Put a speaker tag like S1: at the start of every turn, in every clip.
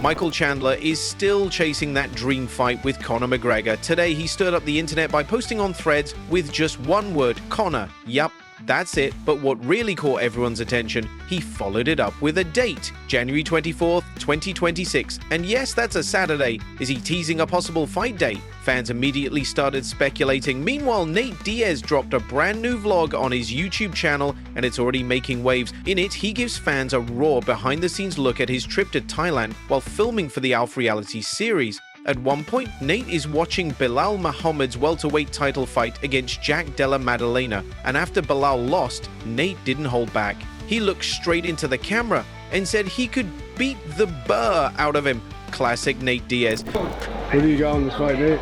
S1: Michael Chandler is still chasing that dream fight with Conor McGregor. Today, he stirred up the internet by posting on Threads with just one word, Conor. Yup, that's it. But what really caught everyone's attention, he followed it up with a date, January 24th, 2026. And yes, that's a Saturday. Is he teasing a possible fight date? Fans immediately started speculating. Meanwhile, Nate Diaz dropped a brand new vlog on his YouTube channel, and it's already making waves. In it, he gives fans a raw behind-the-scenes look at his trip to Thailand while filming for the Alf reality series. At one point, Nate is watching Belal Muhammad's welterweight title fight against Jack Della Maddalena, and after Belal lost, Nate didn't hold back. He looked straight into the camera and said he could beat the burr out of him. Classic Nate Diaz.
S2: Where do you go on this fight, Nate?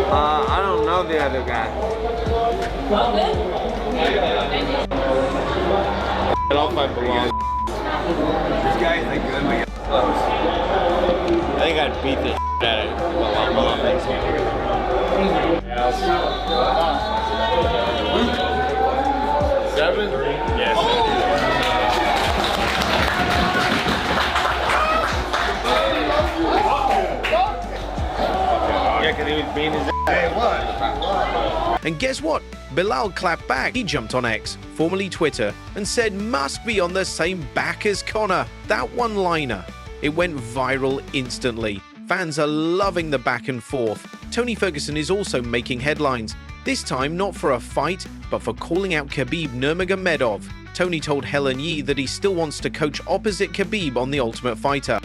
S3: I don't know the other guy. I'll fight Belal. This guy is like good, but he's close. I think I'd beat the out of Belal. Seven? Yes. Yeah, because he was beating his Hey, what?
S1: And guess what? Belal clapped back. He jumped on X, formerly Twitter, and said must be on the same back as Conor. That one-liner. It went viral instantly. Fans are loving the back and forth. Tony Ferguson is also making headlines. This time not for a fight, but for calling out Khabib Nurmagomedov. Tony told Helen Yee that he still wants to coach opposite Khabib on The Ultimate Fighter.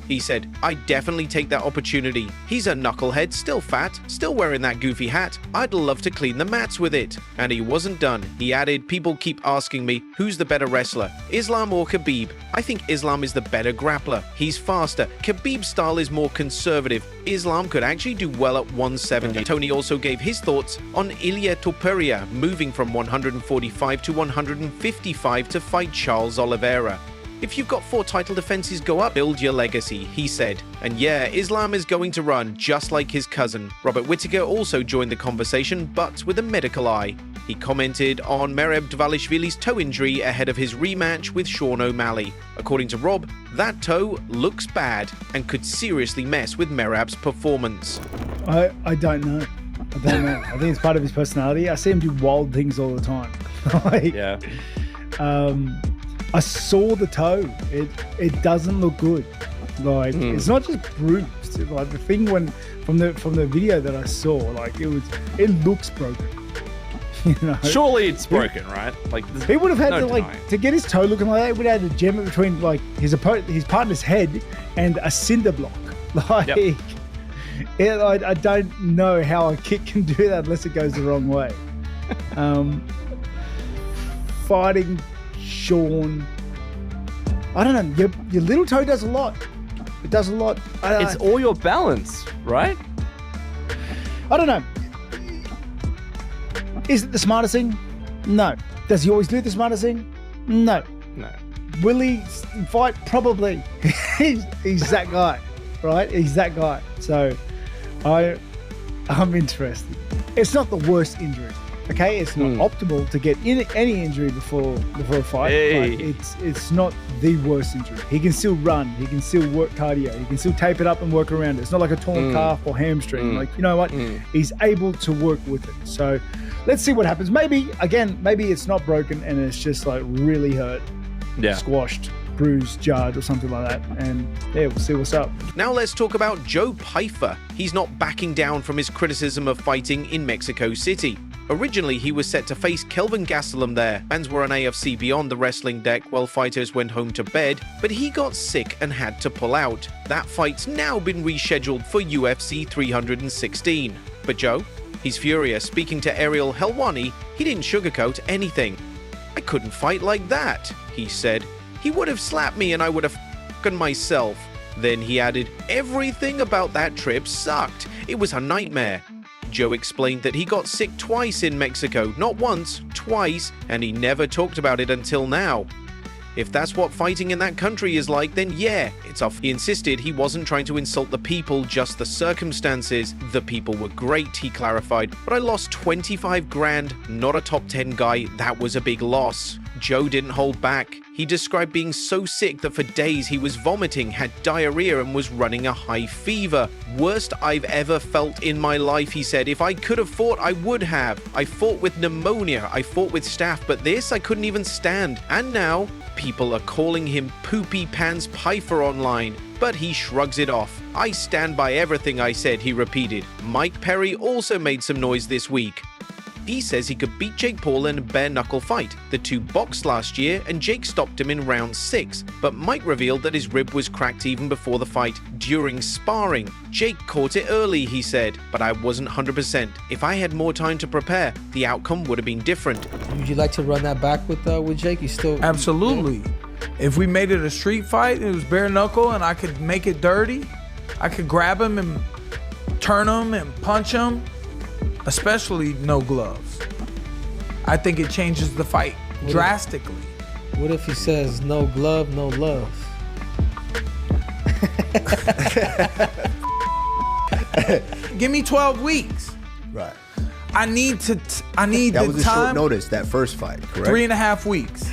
S1: He said, "I definitely take that opportunity. He's a knucklehead, still fat, still wearing that goofy hat. I'd love to clean the mats with it." And he wasn't done. He added, "People keep asking me, who's the better wrestler, Islam or Khabib? I think Islam is the better grappler. He's faster. Khabib's style is more conservative. Islam could actually do well at 170. Tony also gave his thoughts on Ilia Topuria moving from 145 to 155 to fight Charles Oliveira. "If you've got 4 title defenses, go up, build your legacy," he said. And yeah, Islam is going to run just like his cousin. Robert Whittaker also joined the conversation, but with a medical eye. He commented on Merab Dvalishvili's toe injury ahead of his rematch with Sean O'Malley. According to Rob, that toe looks bad and could seriously mess with Merab's performance.
S4: I don't know. I think it's part of his personality. I see him do wild things all the time.
S3: Yeah.
S4: I saw the toe. It doesn't look good. Like it's not just bruised. Like the thing from the video that I saw, like it looks broken. You know?
S3: Surely it's broken, right? Like
S4: he would have had
S3: no
S4: to get his toe looking like that. He would have had to jam it between like his partner's head and a cinder block. Like I don't know how a kick can do that unless it goes the wrong way. Fighting Sean, I don't know. Your little toe does a lot. It does a lot.
S3: It's all your balance, right?
S4: I don't know. Is it the smartest thing? No. Does he always do the smartest thing? No. Will he fight? Probably. he's that guy, right? He's that guy. So I'm interested. It's not the worst injury. Okay, it's not optimal to get in any injury before a fight.
S3: Hey.
S4: But it's not the worst injury. He can still run. He can still work cardio. He can still tape it up and work around it. It's not like a torn calf or hamstring. Like, you know what? He's able to work with it. So let's see what happens. Maybe it's not broken and it's just like really hurt, squashed, bruised, jarred or something like that. And yeah, we'll see what's up.
S1: Now let's talk about Joe Pyfer. He's not backing down from his criticism of fighting in Mexico City. Originally, he was set to face Kelvin Gastelum there. Fans were on AFC Beyond the wrestling deck while fighters went home to bed, but he got sick and had to pull out. That fight's now been rescheduled for UFC 316. But Joe? He's furious. Speaking to Ariel Helwani, he didn't sugarcoat anything. "I couldn't fight like that," he said. "He would have slapped me and I would have f***ing myself." Then he added, "Everything about that trip sucked. It was a nightmare." Joe explained that he got sick twice in Mexico, not once, twice, and he never talked about it until now. If that's what fighting in that country is like, then yeah, it's off. He insisted he wasn't trying to insult the people, just the circumstances. The people were great, he clarified, but I lost 25 grand, not a top 10 guy, that was a big loss. Joe didn't hold back. He described being so sick that for days he was vomiting, had diarrhea, and was running a high fever. Worst I've ever felt in my life, he said. If I could have fought, I would have. I fought with pneumonia, I fought with staph, but this I couldn't even stand. And now, people are calling him Poopy Pants Piper online. But he shrugs it off. I stand by everything I said, he repeated. Mike Perry also made some noise this week. He says he could beat Jake Paul in a bare-knuckle fight. The two boxed last year, and Jake stopped him in round 6. But Mike revealed that his rib was cracked even before the fight, during sparring. Jake caught it early, he said, but I wasn't 100%. If I had more time to prepare, the outcome would have been different.
S5: Would you like to run that back with Jake? You still...
S6: Absolutely. If we made it a street fight, it was bare-knuckle, and I could make it dirty, I could grab him and turn him and punch him. Especially no gloves. I think it changes the fight drastically.
S5: What if he says no glove, no love?
S6: Give me 12 weeks.
S7: Right.
S6: I need the
S7: That was a
S6: time.
S7: short notice, that first fight, correct?
S6: 3.5 weeks.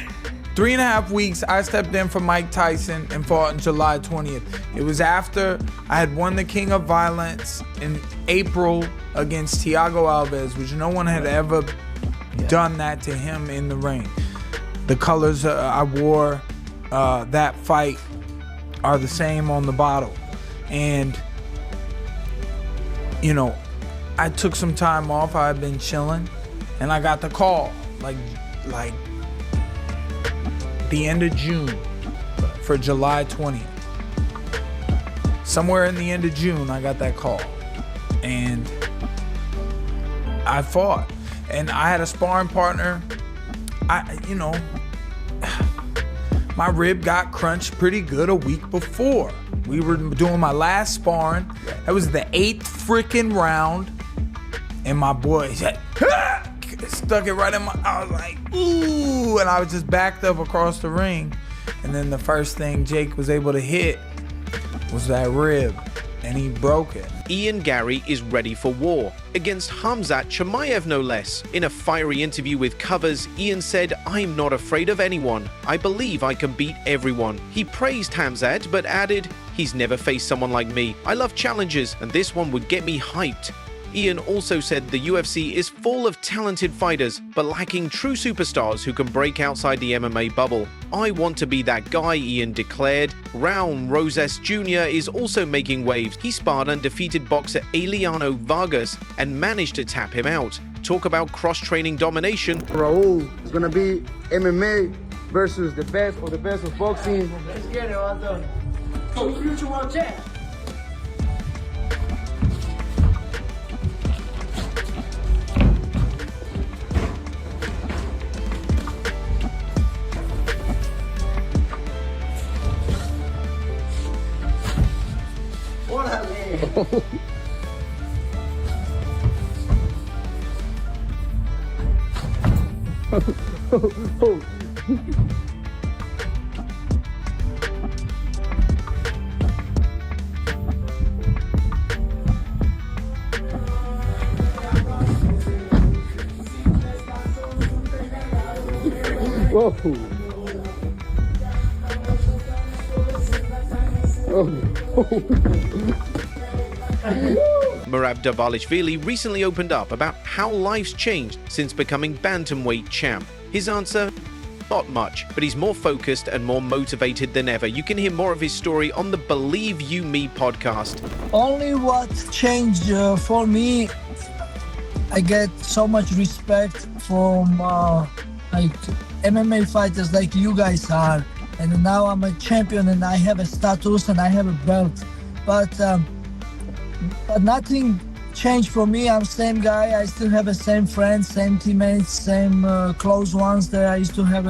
S6: 3.5 weeks, I stepped in for Mike Tyson and fought on July 20th. It was after I had won the King of Violence in April against Thiago Alves, which no one had ever done that to him in the ring. The colors I wore that fight are the same on the bottle. And, you know, I took some time off. I had been chilling, and I got the call, like the end of June for July 20th. Somewhere in the end of June, I got that call, and I fought, and I had a sparring partner. My rib got crunched pretty good a week before. We were doing my last sparring. That was the 8th freaking round, and my boy said, stuck it right in my, I was like, ooh, and I was just backed up across the ring. And then the first thing Jake was able to hit was that rib, and he broke it.
S1: Ian Gary is ready for war, against Khamzat Chimaev no less. In a fiery interview with Covers, Ian said, "I'm not afraid of anyone. I believe I can beat everyone." He praised Khamzat, but added, "He's never faced someone like me. I love challenges, and this one would get me hyped." Ian also said the UFC is full of talented fighters, but lacking true superstars who can break outside the MMA bubble. "I want to be that guy," Ian declared. Raul Rosas Jr. is also making waves. He sparred undefeated boxer Eliano Vargas and managed to tap him out. Talk about cross-training domination.
S2: Raul is gonna be MMA versus the best of boxing.
S8: Let's get it all done. So, future world champ.
S1: Merab Dvalishvili recently opened up about how life's changed since becoming bantamweight champ. His answer? Not much, but he's more focused and more motivated than ever. You can hear more of his story on the Believe You Me podcast.
S9: Only what changed for me, I get so much respect from like MMA fighters like you guys are, and now I'm a champion and I have a status and I have a belt, but nothing changed for me. I'm same guy. I still have the same friends, same teammates, same close ones that I used to have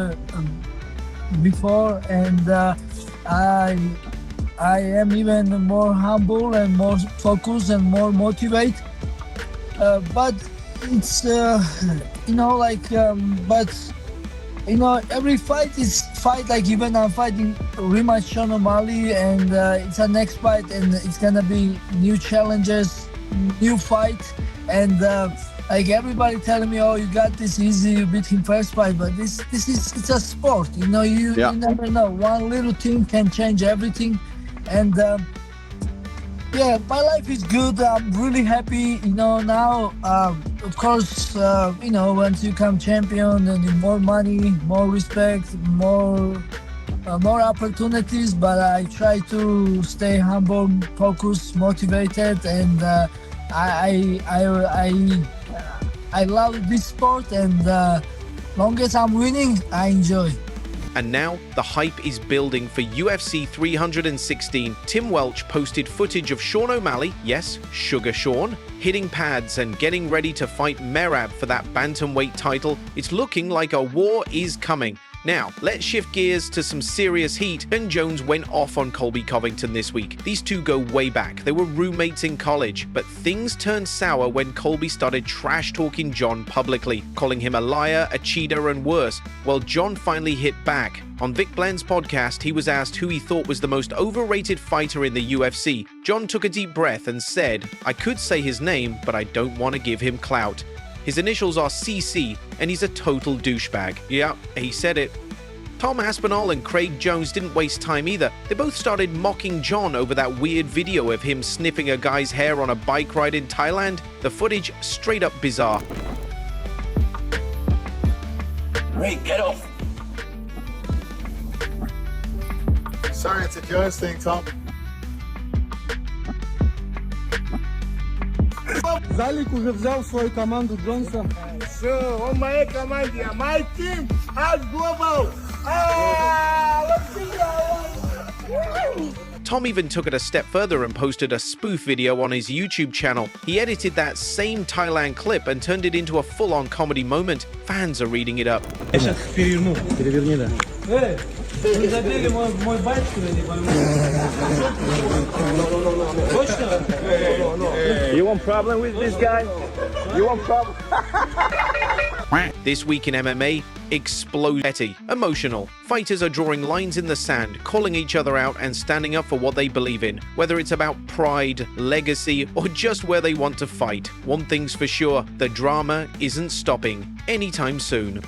S9: before, and I am even more humble and more focused and more motivated. But it's every fight is fight. Like even I'm fighting rematch Sean O'Malley, and it's a next fight, and it's gonna be new challenges, new fight, and like everybody telling me, "Oh, you got this easy. You beat him first fight." But it's a sport. You know, you never know. One little thing can change everything, and yeah, my life is good. I'm really happy. You know, now of course, you know, once you become champion, then you more money, more respect, more opportunities. But I try to stay humble, focused, motivated, and I love this sport, and long as I'm winning, I enjoy.
S1: And now the hype is building for UFC 316. Tim Welch posted footage of Sean O'Malley, yes, Sugar Sean, hitting pads and getting ready to fight Merab for that bantamweight title. It's looking like a war is coming. Now, let's shift gears to some serious heat. Jon Jones went off on Colby Covington this week. These two go way back. They were roommates in college, but things turned sour when Colby started trash-talking Jon publicly, calling him a liar, a cheater, and worse. Well, Jon finally hit back. On Vic Blend's podcast, he was asked who he thought was the most overrated fighter in the UFC. Jon took a deep breath and said, "I could say his name, but I don't want to give him clout. His initials are CC, and he's a total douchebag." Yeah, he said it. Tom Aspinall and Craig Jones didn't waste time either. They both started mocking Jon over that weird video of him sniffing a guy's hair on a bike ride in Thailand. The footage straight up bizarre.
S3: Ray, get off.
S2: Sorry, it's a Jones thing, Tom.
S8: Залик уже взял свою команду Джонса. Все, он в моей команде, а my team has global.
S1: Tom even took it a step further and posted a spoof video on his YouTube channel. He edited that same Thailand clip and turned it into a full-on comedy moment. Fans are reading it up.
S8: Я сейчас переверну. Переверни, да. Вы забили мой байк сегодня? Точно? You want problem with this guy? You want problem?
S1: This week in MMA, explosive, emotional. Fighters are drawing lines in the sand, calling each other out and standing up for what they believe in, whether it's about pride, legacy, or just where they want to fight. One thing's for sure, the drama isn't stopping anytime soon.